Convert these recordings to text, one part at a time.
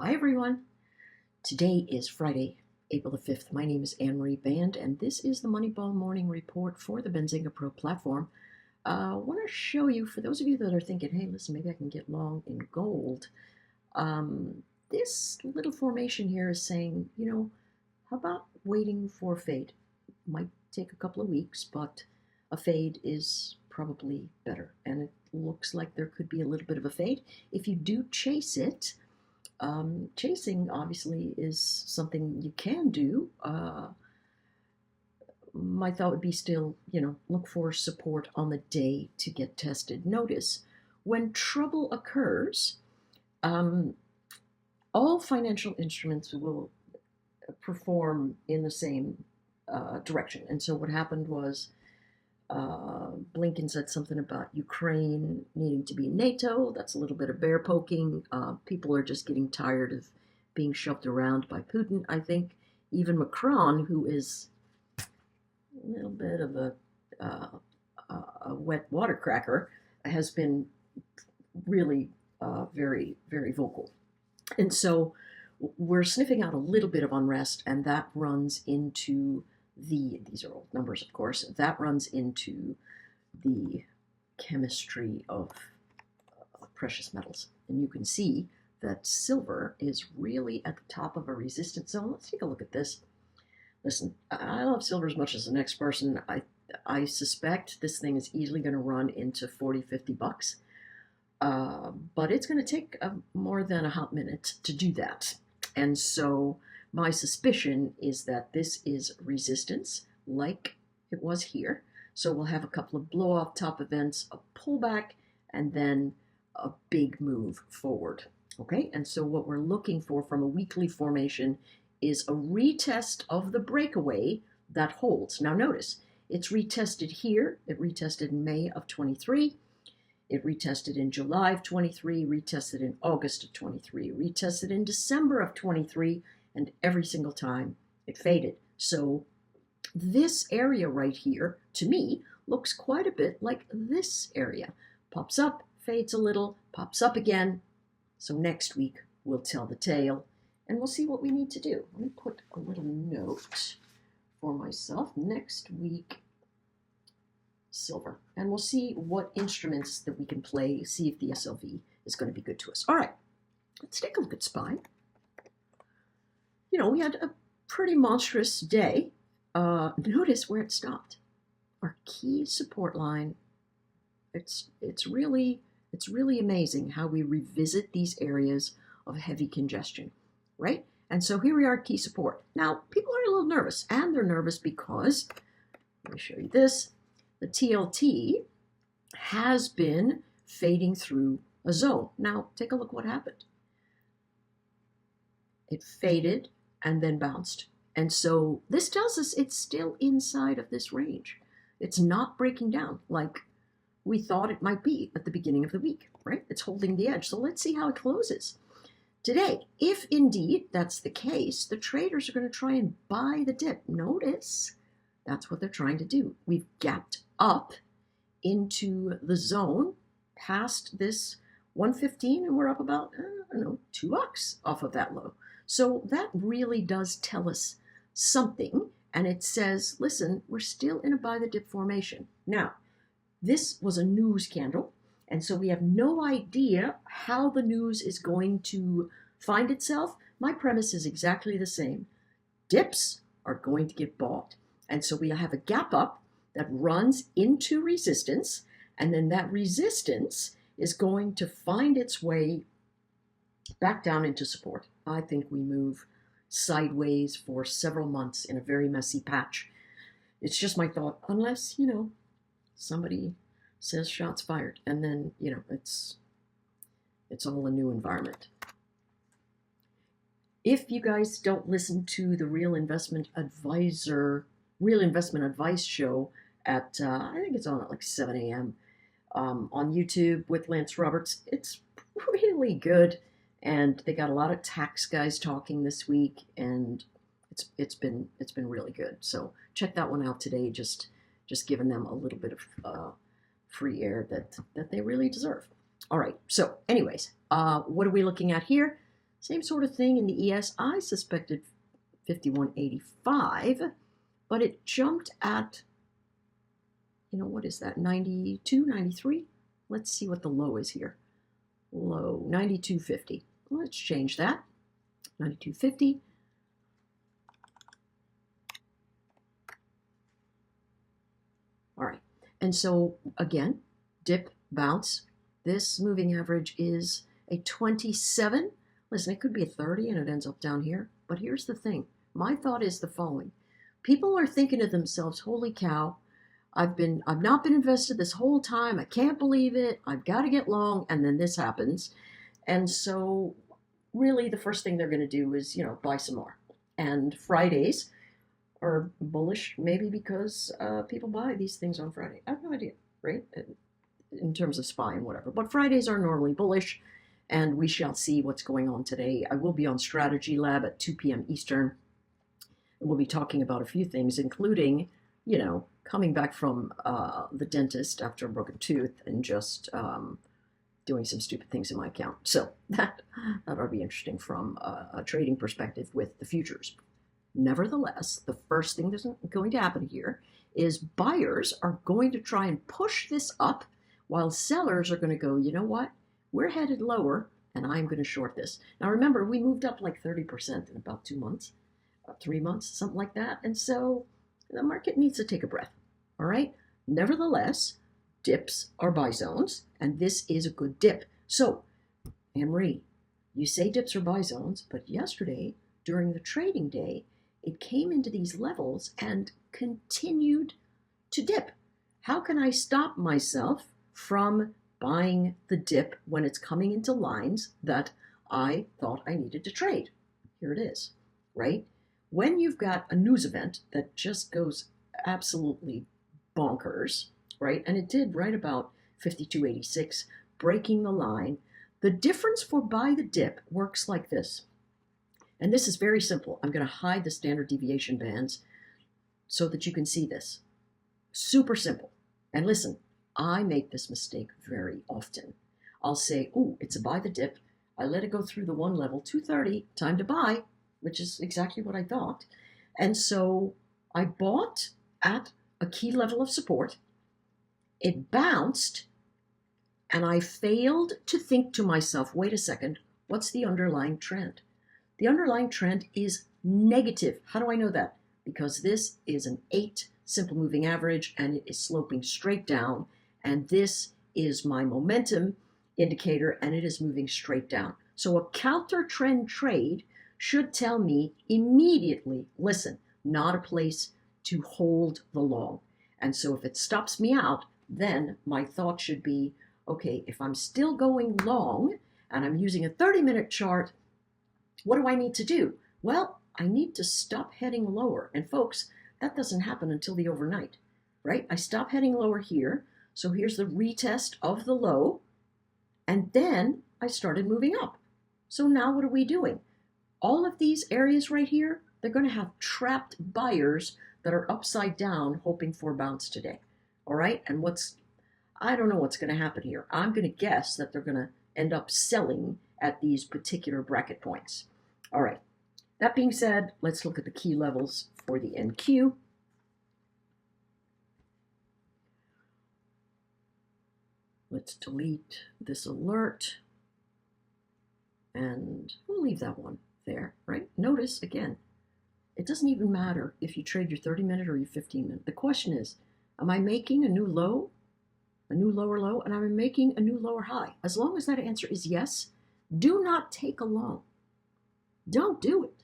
Hi everyone. Today is Friday, April the 5th. My name is Anne-Marie Band, and this is the Moneyball Morning Report for the Benzinga Pro platform. I want to show you, for those of you that are thinking, hey, listen, maybe I can get long in gold. This little formation here is saying, how about waiting for a fade? Might take a couple of weeks, but a fade is probably better. And it looks like there could be a little bit of a fade. If you do chase it, chasing obviously is something you can do. My thought would be still, look for support on the day to get tested. Notice when trouble occurs, all financial instruments will perform in the same direction. And so what happened was Blinken said something about Ukraine needing to be in NATO. That's a little bit of bear poking. People are just getting tired of being shoved around by Putin, I think. Even Macron, who is a little bit of a wet watercracker, has been really very, very vocal. And so we're sniffing out a little bit of unrest, and that runs into these are old numbers, of course, that runs into the chemistry of precious metals. And you can see that silver is really at the top of a resistance zone. Let's take a look at this. Listen, I love silver as much as the next person. I suspect this thing is easily going to run into 40, 50 bucks. But it's going to take more than a hot minute to do that. And so my suspicion is that this is resistance, like it was here. So we'll have a couple of blow-off top events, a pullback, and then a big move forward. Okay, and so what we're looking for from a weekly formation is a retest of the breakaway that holds. Now notice, it's retested here. It retested in May of 23. It retested in July of 23, retested in August of 23, retested in December of 23, and every single time it faded. So this area right here, to me, looks quite a bit like this area. Pops up, fades a little, pops up again. So next week we'll tell the tale, and we'll see what we need to do. Let me put a little note for myself. Next week, silver. And we'll see what instruments that we can play, see if the SLV is going to be good to us. All right, let's take a look at SPY. We had a pretty monstrous day. Notice where it stopped. Our key support line. It's really amazing how we revisit these areas of heavy congestion, right? And so here we are, key support. Now, people are a little nervous, and they're nervous because, let me show you this, the TLT has been fading through a zone. Now, take a look what happened. It faded and then bounced. And so this tells us it's still inside of this range. It's not breaking down like we thought it might be at the beginning of the week, right? It's holding the edge. So let's see how it closes today. If indeed that's the case, the traders are going to try and buy the dip. Notice that's what they're trying to do. We've gapped up into the zone past this 115, and we're up about, $2 off of that low. So that really does tell us something, and it says, listen, we're still in a buy the dip formation. Now, this was a news candle, and so we have no idea how the news is going to find itself. My premise is exactly the same. Dips are going to get bought, and so we'll have a gap up that runs into resistance, and then that resistance is going to find its way back down into support. I think we move sideways for several months in a very messy patch. It's just my thought, unless, somebody says shots fired, and then, it's all a new environment. If you guys don't listen to the Real Investment Advice show at, I think it's on at like 7 a.m. On YouTube with Lance Roberts, it's really good. And they got a lot of tax guys talking this week, and it's been really good. So check that one out today. Just giving them a little bit of free air that they really deserve. All right. So anyways, what are we looking at here? Same sort of thing in the ES. I suspected 51.85, but it jumped at, what is that, 92, 93? Let's see what the low is here. Low, 92.50. Let's change that. 92.50. All right. And so, again, dip, bounce. This moving average is a 27. Listen, it could be a 30 and it ends up down here. But here's the thing. My thought is the following. People are thinking to themselves, holy cow, I've not been invested this whole time. I can't believe it. I've got to get long. And then this happens. And so really the first thing they're going to do is, buy some more. And Fridays are bullish, maybe because people buy these things on Friday. I have no idea, right? In terms of SPY and whatever. But Fridays are normally bullish, and we shall see what's going on today. I will be on Strategy Lab at 2 p.m. Eastern. And we'll be talking about a few things, including, coming back from the dentist after a broken tooth and just doing some stupid things in my account. So that ought to be interesting from a trading perspective with the futures. Nevertheless, the first thing that's going to happen here is buyers are going to try and push this up while sellers are going to go, you know what? We're headed lower and I'm going to short this. Now remember, we moved up like 30% in about 2 months, 3 months, something like that. And so the market needs to take a breath. All right. Nevertheless, dips are buy zones, and this is a good dip. So, Anne-Marie, you say dips are buy zones, but yesterday during the trading day, it came into these levels and continued to dip. How can I stop myself from buying the dip when it's coming into lines that I thought I needed to trade? Here it is, right? When you've got a news event that just goes absolutely bonkers, right? And it did right about 52.86, breaking the line. The difference for buy the dip works like this. And this is very simple. I'm going to hide the standard deviation bands so that you can see this. Super simple. And listen, I make this mistake very often. I'll say, oh, it's a buy the dip. I let it go through the one level, 230, time to buy, which is exactly what I thought. And so I bought at a key level of support. It bounced, and I failed to think to myself, wait a second, what's the underlying trend? The underlying trend is negative. How do I know that? Because this is an 8 simple moving average, and it is sloping straight down, and this is my momentum indicator, and it is moving straight down. So a counter trend trade should tell me immediately, listen, not a place to hold the long. And so if it stops me out, then my thought should be, okay, if I'm still going long and I'm using a 30-minute chart, what do I need to do? Well, I need to stop heading lower. And folks, that doesn't happen until the overnight, right? I stop heading lower here. So here's the retest of the low. And then I started moving up. So now what are we doing? All of these areas right here, they're going to have trapped buyers that are upside down hoping for a bounce today. All right? And I don't know what's going to happen here. I'm going to guess that they're going to end up selling at these particular bracket points. All right. That being said, let's look at the key levels for the NQ. Let's delete this alert. And we'll leave that one there, right? Notice, again, it doesn't even matter if you trade your 30-minute or your 15-minute. The question is, am I making a new low, a new lower low, and am I making a new lower high? As long as that answer is yes, do not take a long. Don't do it.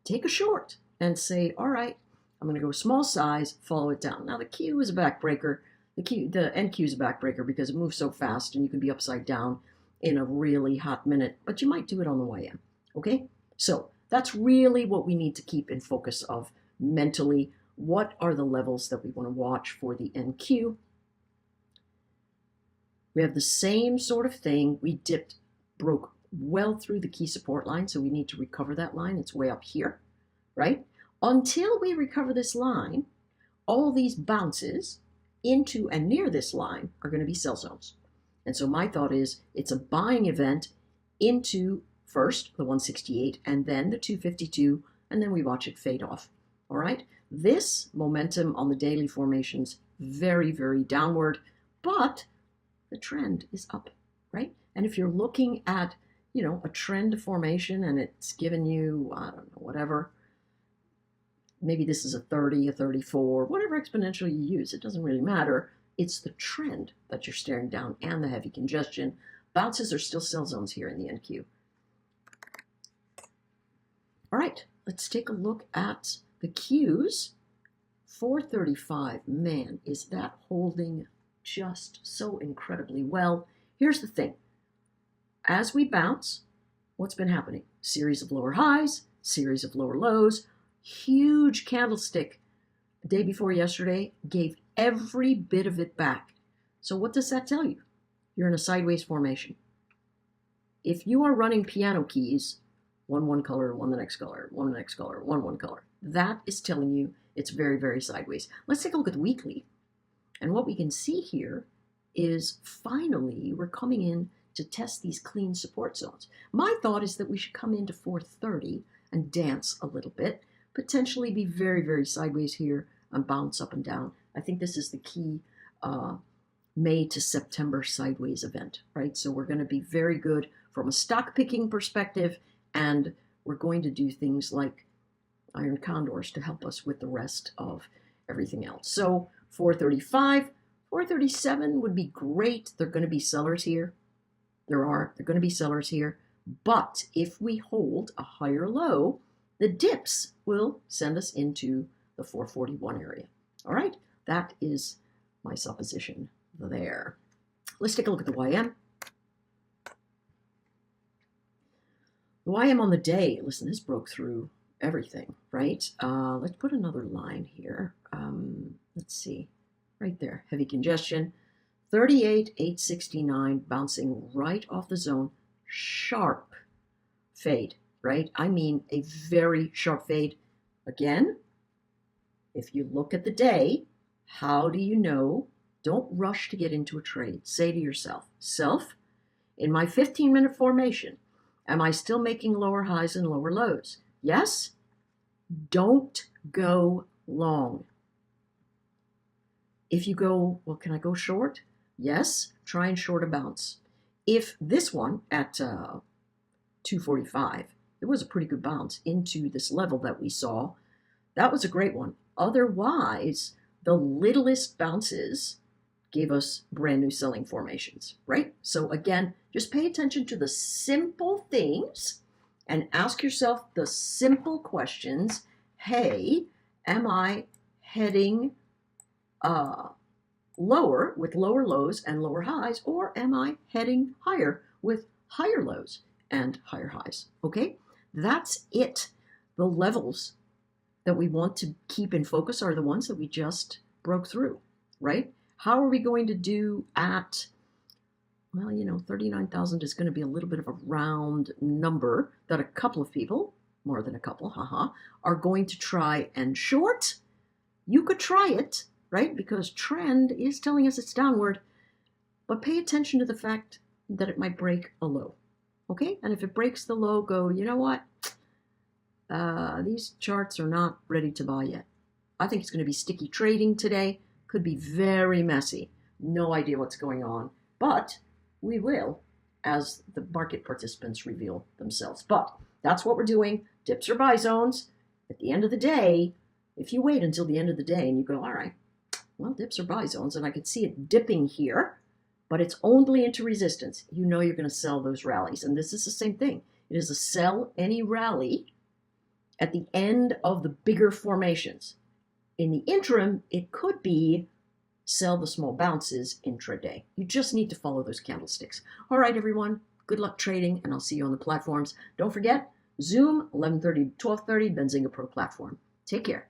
Take a short and say, all right, I'm going to go small size, follow it down. Now the Q is a backbreaker. The NQ is a backbreaker because it moves so fast and you can be upside down in a really hot minute, but you might do it on the way in. Okay? So that's really what we need to keep in focus of mentally. What are the levels that we want to watch for the NQ? We have the same sort of thing. We broke well through the key support line, so we need to recover that line. It's way up here, right? Until we recover this line, all these bounces into and near this line are going to be sell zones. And so my thought is it's a buying event into first, the 168, and then the 252, and then we watch it fade off. All right? This momentum on the daily formations, very, very downward, but the trend is up, right? And if you're looking at, a trend formation and it's given you, I don't know, whatever, maybe this is a 30, a 34, whatever exponential you use, it doesn't really matter. It's the trend that you're staring down and the heavy congestion. Bounces are still sell zones here in the NQ. All right, let's take a look at the Qs. 435, man, is that holding just so incredibly well. Here's the thing. As we bounce, what's been happening? Series of lower highs, series of lower lows, huge candlestick the day before yesterday gave every bit of it back. So what does that tell you? You're in a sideways formation. If you are running piano keys, one color, one the next color, one the next color, one color, that is telling you it's very, very sideways. Let's take a look at the weekly. And what we can see here is finally we're coming in to test these clean support zones. My thought is that we should come into 430 and dance a little bit, potentially be very, very sideways here and bounce up and down. I think this is the key May to September sideways event, right? So we're going to be very good from a stock picking perspective, and we're going to do things like iron condors to help us with the rest of everything else. So 435, 437 would be great. They're going to be sellers here. They're going to be sellers here. But if we hold a higher low, the dips will send us into the 441 area. All right, that is my supposition there. Let's take a look at the YM. The YM on the day, listen, this broke through everything, right? Let's put another line here. Let's see, right there, heavy congestion, 38,869, bouncing right off the zone, sharp fade, right? I mean a very sharp fade. Again, if you look at the day, how do you know? Don't rush to get into a trade. Say to yourself, in my 15-minute formation, am I still making lower highs and lower lows? Yes? Don't go long. If you go, well, can I go short? Yes, try and short a bounce. If this one at 245, it was a pretty good bounce into this level that we saw. That was a great one. Otherwise, the littlest bounces gave us brand new selling formations, right? So again, just pay attention to the simple things and ask yourself the simple questions. Hey, am I heading lower with lower lows and lower highs, or am I heading higher with higher lows and higher highs? Okay, that's it. The levels that we want to keep in focus are the ones that we just broke through, right? How are we going to do at, well, 39,000 is going to be a little bit of a round number that a couple of people, more than a couple, are going to try and short. You could try it, right? Because trend is telling us it's downward, but pay attention to the fact that it might break a low, okay? And if it breaks the low, go, you know what? These charts are not ready to buy yet. I think it's going to be sticky trading today. Could be very messy. No idea what's going on, but we will as the market participants reveal themselves. But that's what we're doing. Dips or buy zones. At the end of the day, if you wait until the end of the day and you go, all right, well, dips or buy zones, and I could see it dipping here, but it's only into resistance. You know you're going to sell those rallies. And this is the same thing. It is a sell any rally at the end of the bigger formations. In the interim, it could be sell the small bounces intraday. You just need to follow those candlesticks. All right, everyone. Good luck trading, and I'll see you on the platforms. Don't forget, Zoom, 11:30 to 12:30, Benzinga Pro platform. Take care.